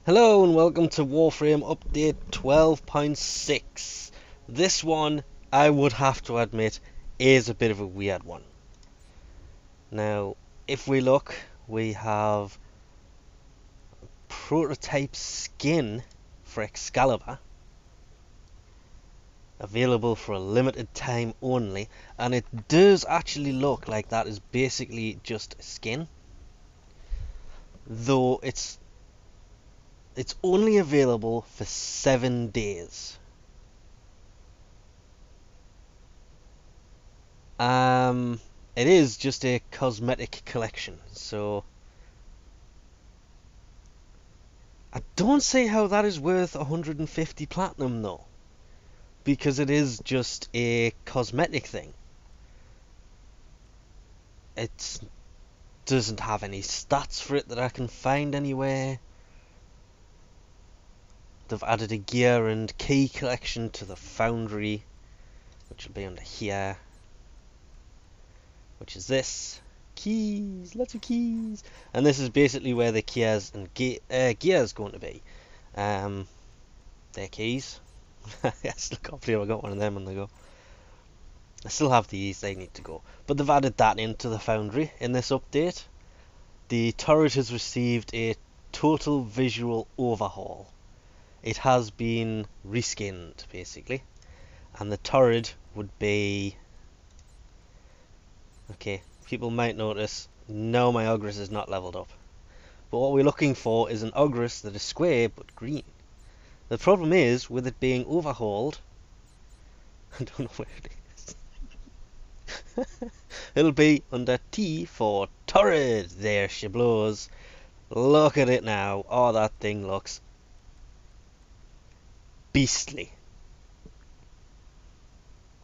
Hello and welcome to Warframe update 12.6. This one, I would have to admit, is a bit of a weird one. Now, if we look, we have prototype skin for Excalibur, available for a limited time only, and it does actually look like that is basically just skin, though it's only available for 7 days. It is just a cosmetic collection, so I don't see how that is worth 150 platinum though, because it is just a cosmetic thing. It doesn't have any stats for it that I can find anywhere. They've added a gear and key collection to the Foundry, which will be under here, which is this. Keys, lots of keys. And this is basically where the gears and gears going to be. They're keys. I still can't believe I got one of them on the go. I still have these, they need to go. But they've added that into the Foundry in this update. The Torid has received a total visual overhaul. It has been reskinned, basically. And the Torid would be... Okay, people might notice, no, my Ogress is not leveled up. But what we're looking for is an Ogress that is square but green. The problem is, with it being overhauled, I don't know where it is. It'll be under T for Torid. There she blows. Look at it now. Oh, that thing looks beastly.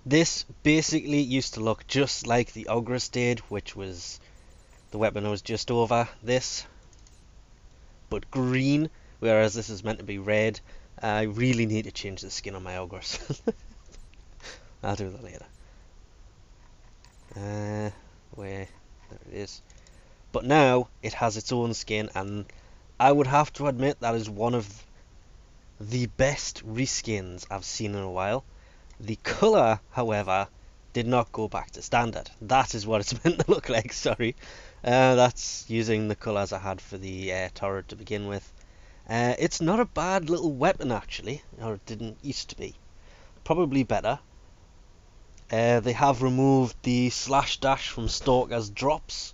This basically used to look just like the Ogress did, which was the weapon I was just over this, but green, whereas this is meant to be red. I really need to change the skin on my Ogress. I'll do that later. Where? There it is. But now it has its own skin, and I would have to admit that is one of the best reskins I've seen in a while. The colour, however, did not go back to standard. That is what it's meant to look like, sorry. That's using the colours I had for the Torid to begin with. It's not a bad little weapon, actually, or it didn't used to be. Probably better. They have removed the slash dash from Stalker's drops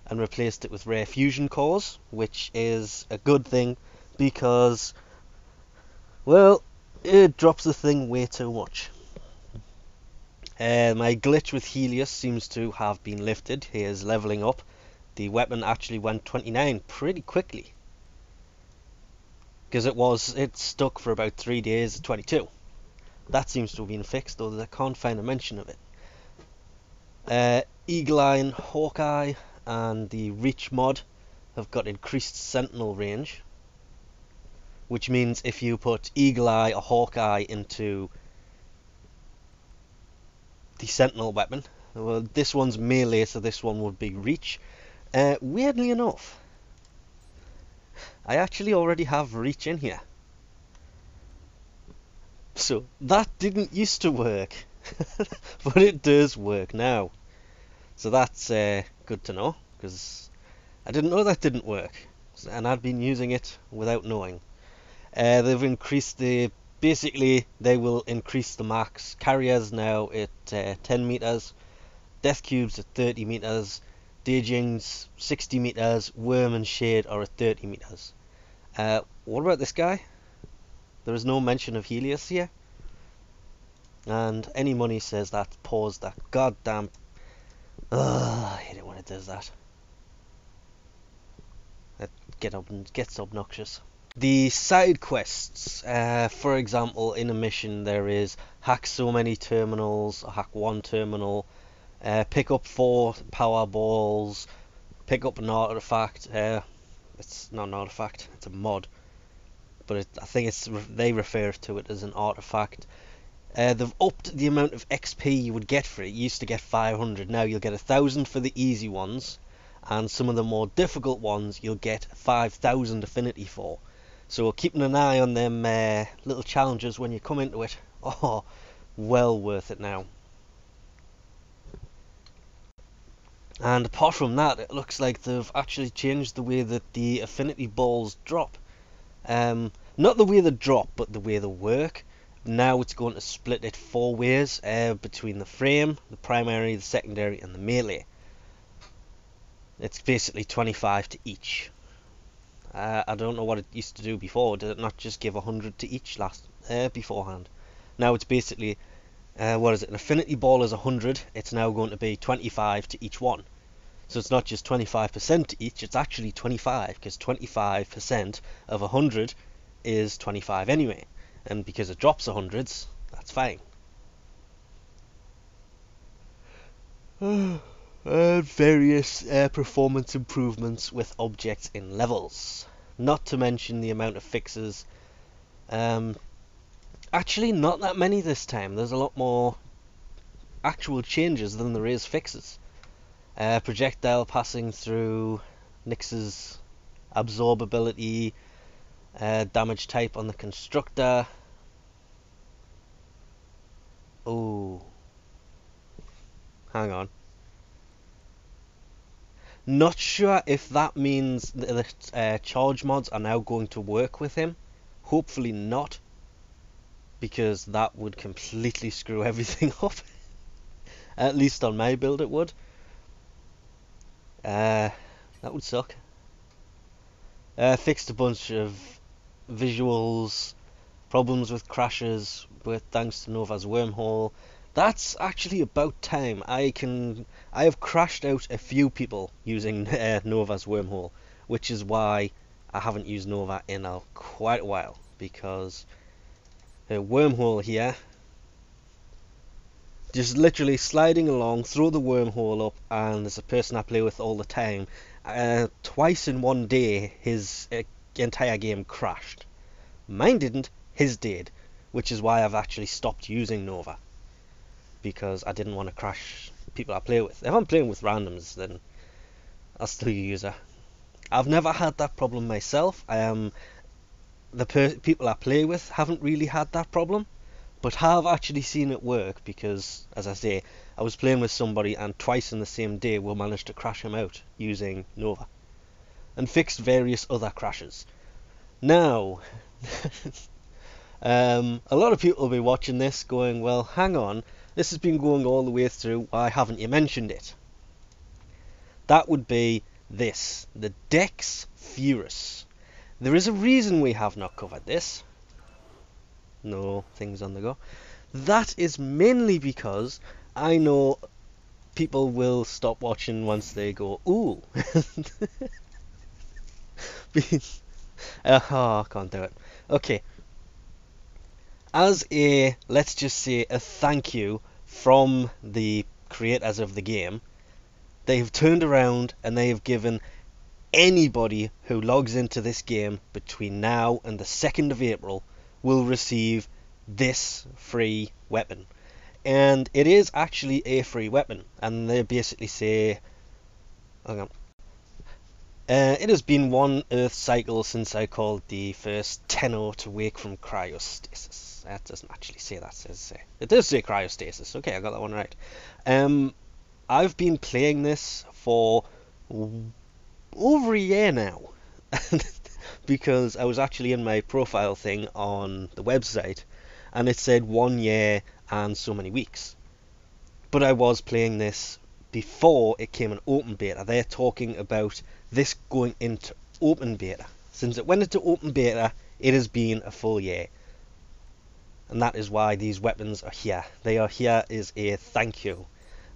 and replaced it with rare fusion cores, which is a good thing because, well, it drops the thing way too much. My glitch with Helios seems to have been lifted. He is leveling up. The weapon actually went 29 pretty quickly, because it stuck for about 3 days at 22. That seems to have been fixed, though I can't find a mention of it. Eagle Eye and Hawkeye and the Reach mod have got increased Sentinel range, which means if you put Eagle Eye or Hawkeye into the Sentinel weapon, well, this one's melee, so this one would be Reach. Weirdly enough, I actually already have Reach in here. So that didn't used to work, but it does work now. So that's good to know, because I didn't know that didn't work, and I'd been using it without knowing. They've increased basically they will increase the max carriers now at 10 meters, death cubes at 30 meters, Dajings 60 meters, worm and shade are at 30 meters. What about this guy? There is no mention of Helios here, and any money says that. Pause that goddamn. I hate it when it does that. It gets obnoxious. The side quests, for example, in a mission there is hack so many terminals, or hack one terminal, pick up 4 power balls, pick up an artifact. It's not an artifact, it's a mod, but I think they refer to it as an artifact. They've upped the amount of XP you would get for it. You used to get 500, now you'll get 1,000 for the easy ones, and some of the more difficult ones you'll get 5,000 affinity for. So keeping an eye on them little challenges when you come into it, oh, well worth it now. And apart from that, it looks like they've actually changed the way that the affinity balls drop. Not the way they drop, but the way they work. Now it's going to split it 4 ways, between the frame, the primary, the secondary, and the melee. It's basically 25 to each. I don't know what it used to do before. Did it not just give 100 to each beforehand? Now it's basically, what is it? An affinity ball is 100. It's now going to be 25 to each one. So it's not just 25% to each. It's actually 25, because 25% of 100 is 25 anyway. And because it drops 100s, that's fine. Various performance improvements with objects in levels. Not to mention the amount of fixes. Actually, not that many this time. There's a lot more actual changes than there is fixes. Projectile passing through, Nyx's absorbability, damage type on the constructor. Oh, hang on. Not sure if that means that charge mods are now going to work with him. Hopefully not, because that would completely screw everything up. At least on my build it would. That would suck. Fixed a bunch of visuals, problems with crashes, but thanks to Nova's wormhole. That's actually about time. I have crashed out a few people using Nova's wormhole, which is why I haven't used Nova in quite a while, because the wormhole here, just literally sliding along, throw the wormhole up, and there's a person I play with all the time. Twice in one day, his entire game crashed. Mine didn't, his did, which is why I've actually stopped using Nova, because I didn't want to crash people I play with. If I'm playing with randoms, then I'll still use her. I've never had that problem myself. The people I play with haven't really had that problem, but have actually seen it work, because, as I say, I was playing with somebody and twice in the same day we managed to crash him out using Nova, and fixed various other crashes. Now, a lot of people will be watching this going, well, hang on, this has been going all the way through, why haven't you mentioned it? That would be this, the Dex Furis. There is a reason we have not covered this. No, things on the go. That is mainly because I know people will stop watching once they go, ooh. I can't do it. Okay. As a, let's just say, a thank you from the creators of the game, they have turned around and they have given anybody who logs into this game between now and the 2nd of April will receive this free weapon. And it is actually a free weapon, and they basically say, hang on, it has been 1 Earth cycle since I called the first Tenno to wake from cryostasis. That doesn't actually say that. It does say cryostasis. Okay, I got that one right. I've been playing this for over a year now, because I was actually in my profile thing on the website, and it said 1 year and so many weeks. But I was playing this before it came in open beta. They're talking about this going into open beta. Since it went into open beta, it has been a full year. And that is why these weapons are here. They are here as a thank you.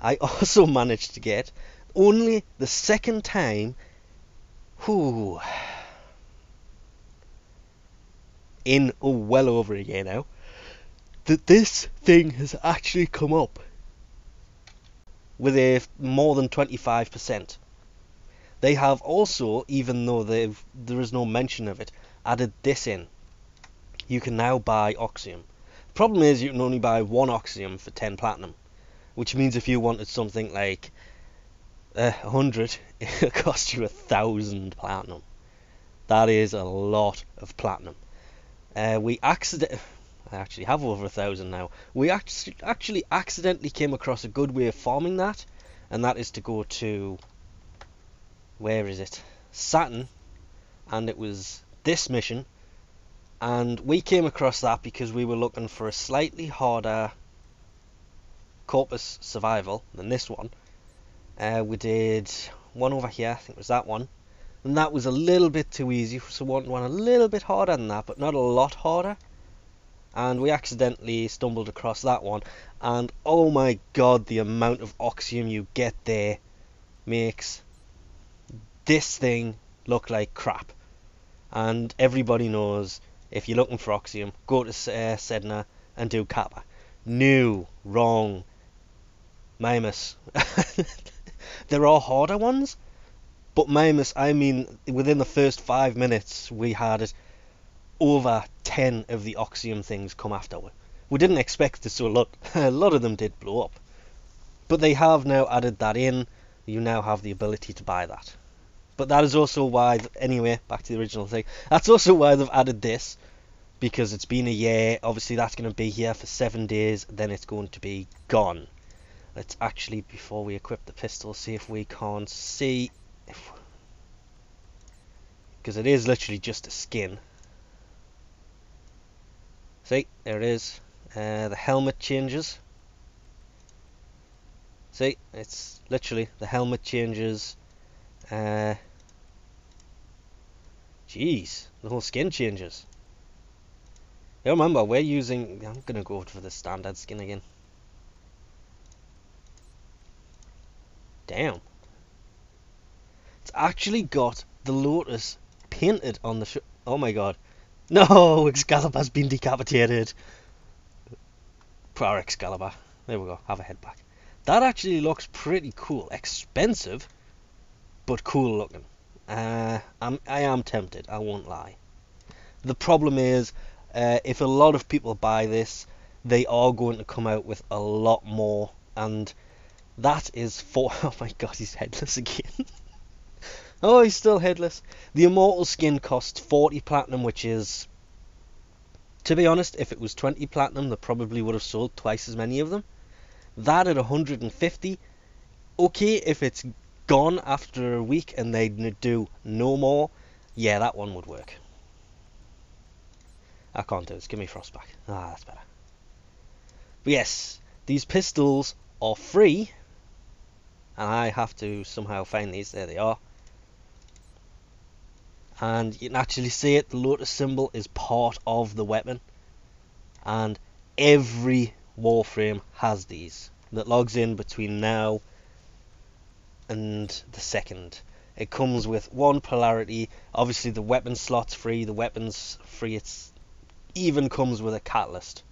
I also managed to get, only the second time, in well over a year now, that this thing has actually come up with a more than 25%. They have also, even though there is no mention of it, added this in. You can now buy Oxium. Problem is, you can only buy 1 Oxium for 10 platinum, which means if you wanted something like 100, it cost you 1,000 platinum. That is a lot of platinum. I actually have over 1,000 now. We actually accidentally came across a good way of farming that, and that is to go to, where is it? Saturn, and it was this mission, and we came across that because we were looking for a slightly harder corpus survival than this one. We did one over here, I think it was that one, and that was a little bit too easy, so we wanted one a little bit harder than that, but not a lot harder. And we accidentally stumbled across that one, and oh my god, the amount of Oxium you get there makes this thing look like crap. And everybody knows, if you're looking for Oxium, go to Sedna and do Kappa. No, wrong. Mimus. There are harder ones, but Mimus, I mean, within the first 5 minutes we had over 10 of the Oxium things come after we. We didn't expect it, so a lot of them did blow up. But they have now added that in. You now have the ability to buy that. But that is also why, anyway, back to the original thing, that's also why they've added this, because it's been a year. Obviously that's going to be here for 7 days, then it's going to be gone. Let's actually, before we equip the pistol, see if we can't see, because it is literally just a skin. See, there it is. The helmet changes. See, it's literally, the helmet changes. Jeez, the whole skin changes. You remember, we're using, I'm going to go for the standard skin again. Damn. It's actually got the Lotus painted on the oh my god. No, Excalibur's been decapitated. Poor Excalibur. There we go, have a head back. That actually looks pretty cool. Expensive, but cool looking. I am tempted, I won't lie. The problem is, if a lot of people buy this, they are going to come out with a lot more, and that is for... Oh my god, he's headless again. Oh, he's still headless. The Immortal skin costs 40 platinum, which is... To be honest, if it was 20 platinum, they probably would have sold twice as many of them. That at 150, okay, if it's gone after a week and they do no more, yeah, that one would work. I can't do this, give me frostback. Ah, that's better. But yes, these pistols are free, and I have to somehow find these. There they are. And you can actually see it, the Lotus symbol is part of the weapon, and every Warframe has these that logs in between now and the 2nd. It comes with one polarity. Obviously the weapon slot's free, the weapon's free, it's even comes with a catalyst,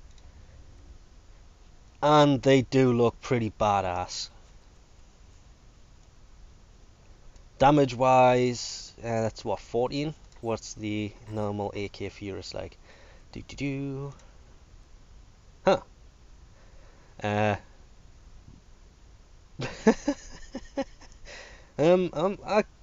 and they do look pretty badass. Damage wise, that's what, 14? What's the normal AK Furis like? Huh. I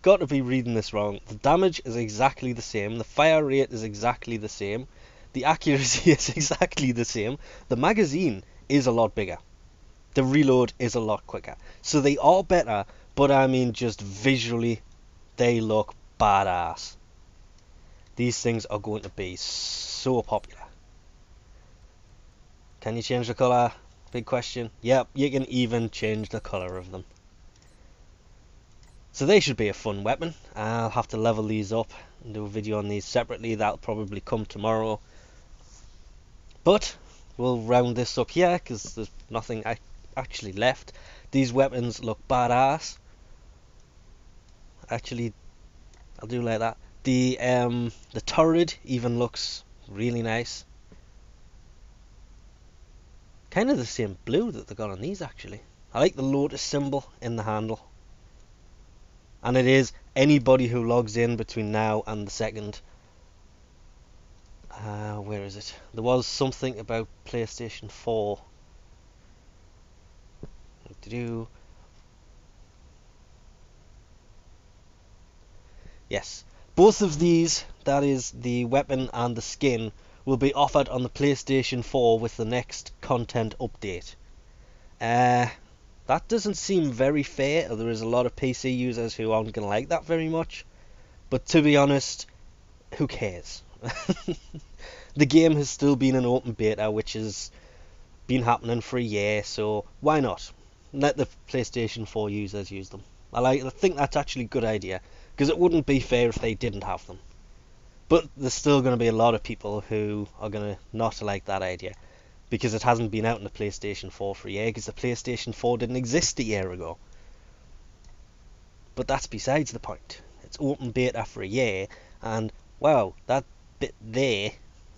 got to be reading this wrong. The damage is exactly the same. The fire rate is exactly the same. The accuracy is exactly the same. The magazine is a lot bigger. The reload is a lot quicker. So they are better, but I mean just visually, they look badass. These things are going to be so popular. Can you change the colour? Big question. Yep, you can even change the colour of them. So they should be a fun weapon. I'll have to level these up and do a video on these separately. That'll probably come tomorrow. But we'll round this up here because there's nothing actually left. These weapons look badass. Actually, I'll do like that. The Torid even looks really nice. Kind of the same blue that they got on these actually. I like the Lotus symbol in the handle. And it is anybody who logs in between now and the 2nd. Where is it? There was something about PlayStation 4. Yes, Both of these, that is the weapon and the skin, will be offered on the PlayStation 4 with the next content update. That doesn't seem very fair. There is a lot of PC users who aren't going to like that very much. But to be honest, who cares? The game has still been an open beta, which has been happening for a year, so why not? Let the PlayStation 4 users use them. I think that's actually a good idea, because it wouldn't be fair if they didn't have them. But there's still going to be a lot of people who are going to not like that idea, because it hasn't been out in the PlayStation 4 for a year, because the PlayStation 4 didn't exist a year ago. But that's besides the point. It's open beta for a year, and wow, that bit there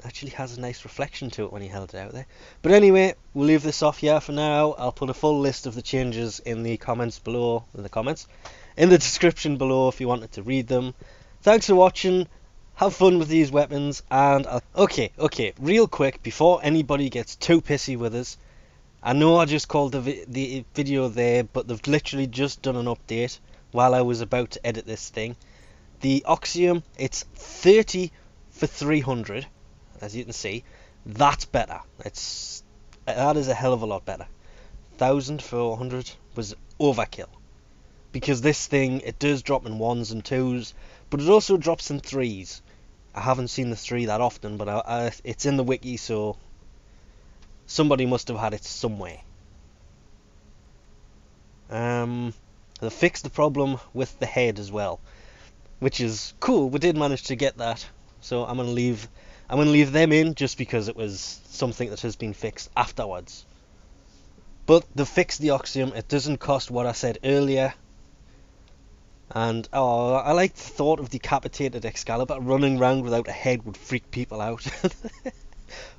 actually has a nice reflection to it when you held it out there. But anyway, we'll leave this off here for now. I'll put a full list of the changes in the comments below, in the description below if you wanted to read them. Thanks for watching. Have fun with these weapons, and okay, real quick, before anybody gets too pissy with us, I know I just called the video there, but they've literally just done an update while I was about to edit this thing. The Oxium, it's 30 for 300, as you can see. That's better. That is a hell of a lot better. 1000 for 100 was overkill, because this thing, it does drop in 1s and 2s, but it also drops in 3s. I haven't seen the 3 that often, but it's in the wiki, so somebody must have had it somewhere. They fixed the problem with the head as well, which is cool. We did manage to get that, so I'm gonna leave them in just because it was something that has been fixed afterwards. But they fixed the Oxium. It doesn't cost what I said earlier. And I like the thought of decapitated Excalibur. Running around without a head would freak people out.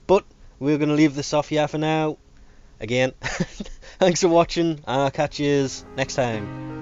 But we're going to leave this off here for now. Again, thanks for watching, and I'll catch you next time.